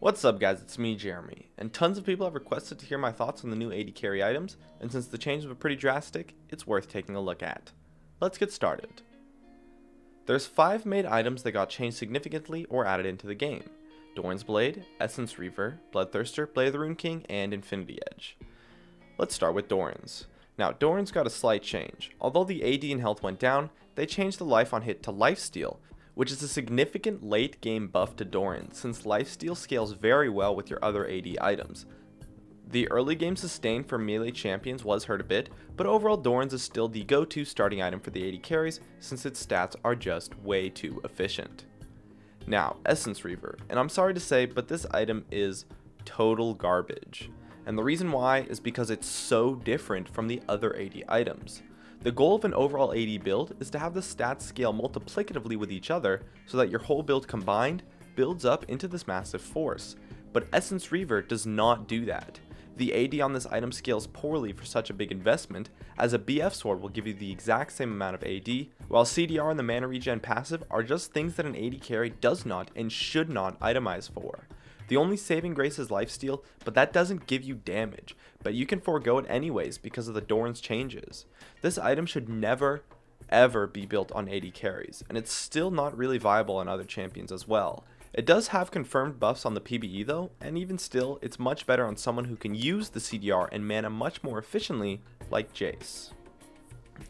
What's up guys, it's me Jeremy, and tons of people have requested to hear my thoughts on the new AD carry items, and since the changes were pretty drastic, it's worth taking a look at. Let's get started. There's 5 made items that got changed significantly or added into the game: Doran's Blade, Essence Reaver, Bloodthirster, Blade of the Rune King, and Infinity Edge. Let's start with Doran's. Now Doran's got a slight change. Although the AD and health went down, they changed the life on hit to lifesteal, which is a significant late game buff to Doran, since lifesteal scales very well with your other AD items. The early game sustain for melee champions was hurt a bit, but overall Doran's is still the go-to starting item for the AD carries since its stats are just way too efficient. Now, Essence Reaver, and I'm sorry to say, but this item is total garbage. And the reason why is because it's so different from the other AD items. The goal of an overall AD build is to have the stats scale multiplicatively with each other so that your whole build combined builds up into this massive force. But Essence Reaver does not do that. The AD on this item scales poorly for such a big investment, as a BF sword will give you the exact same amount of AD, while CDR and the mana regen passive are just things that an AD carry does not and should not itemize for. The only saving grace is lifesteal, but that doesn't give you damage, but you can forego it anyways because of the Doran's changes. This item should never ever be built on AD carries, and it's still not really viable on other champions as well. It does have confirmed buffs on the PBE though, and even still, it's much better on someone who can use the CDR and mana much more efficiently, like Jace.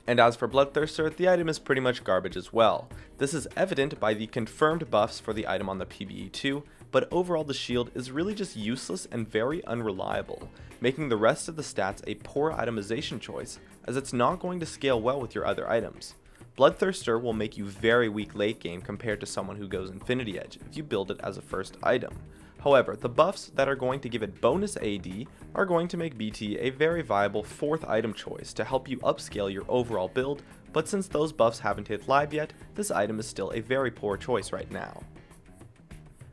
And as for Bloodthirster, the item is pretty much garbage as well. This is evident by the confirmed buffs for the item on the PBE too, but overall the shield is really just useless and very unreliable, making the rest of the stats a poor itemization choice, as it's not going to scale well with your other items. Bloodthirster will make you very weak late game compared to someone who goes Infinity Edge if you build it as a first item. However, the buffs that are going to give it bonus AD are going to make BT a very viable 4th item choice to help you upscale your overall build, but since those buffs haven't hit live yet, this item is still a very poor choice right now.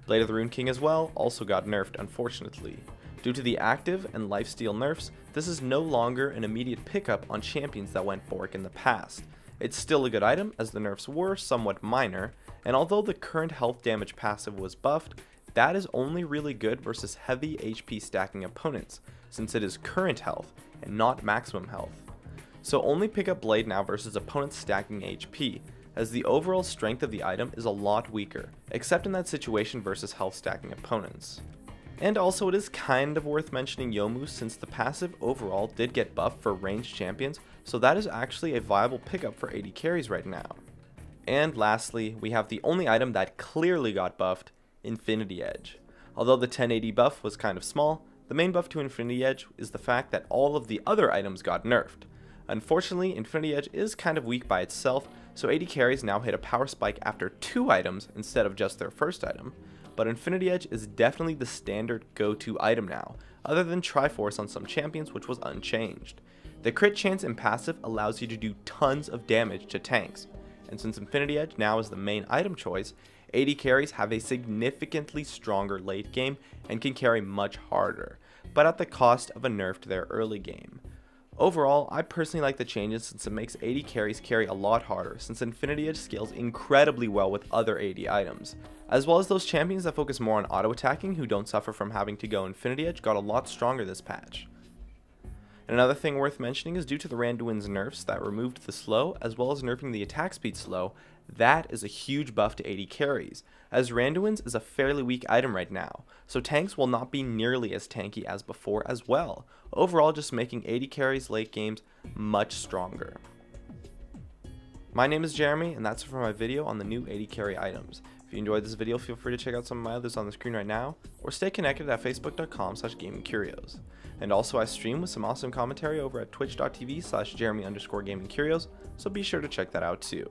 Blade of the Rune King as well also got nerfed unfortunately. Due to the active and lifesteal nerfs, this is no longer an immediate pickup on champions that went Bork in the past. It's still a good item as the nerfs were somewhat minor, and although the current health damage passive was buffed, that is only really good versus heavy HP stacking opponents, since it is current health and not maximum health. So only pick up Blade now versus opponents stacking HP, as the overall strength of the item is a lot weaker, except in that situation versus health stacking opponents. And also it is kind of worth mentioning Yomu, since the passive overall did get buffed for ranged champions, so that is actually a viable pickup for AD carries right now. And lastly, we have the only item that clearly got buffed, Infinity Edge. Although the 1080 buff was kind of small, the main buff to Infinity Edge is the fact that all of the other items got nerfed. Unfortunately, Infinity Edge is kind of weak by itself, so AD carries now hit a power spike after 2 items instead of just their first item, but Infinity Edge is definitely the standard go-to item now, other than Triforce on some champions, which was unchanged. The crit chance in passive allows you to do tons of damage to tanks, and since Infinity Edge now is the main item choice, AD carries have a significantly stronger late game and can carry much harder, but at the cost of a nerf to their early game. Overall, I personally like the changes since it makes AD carries carry a lot harder, since Infinity Edge scales incredibly well with other AD items, as well as those champions that focus more on auto attacking who don't suffer from having to go Infinity Edge got a lot stronger this patch. And another thing worth mentioning is due to the Randuin's nerfs that removed the slow as well as nerfing the attack speed slow, that is a huge buff to AD carries, as Randuin's is a fairly weak item right now, so tanks will not be nearly as tanky as before as well, overall just making AD carries late games much stronger. My name is Jeremy, and that's it for my video on the new AD carry items. If you enjoyed this video, feel free to check out some of my others on the screen right now, or stay connected at facebook.com/gamingcurios. And also I stream with some awesome commentary over at twitch.tv/Jeremy_gamingcurios, so be sure to check that out too.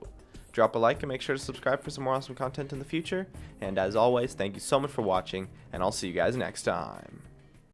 Drop a like and make sure to subscribe for some more awesome content in the future, and as always, thank you so much for watching, and I'll see you guys next time.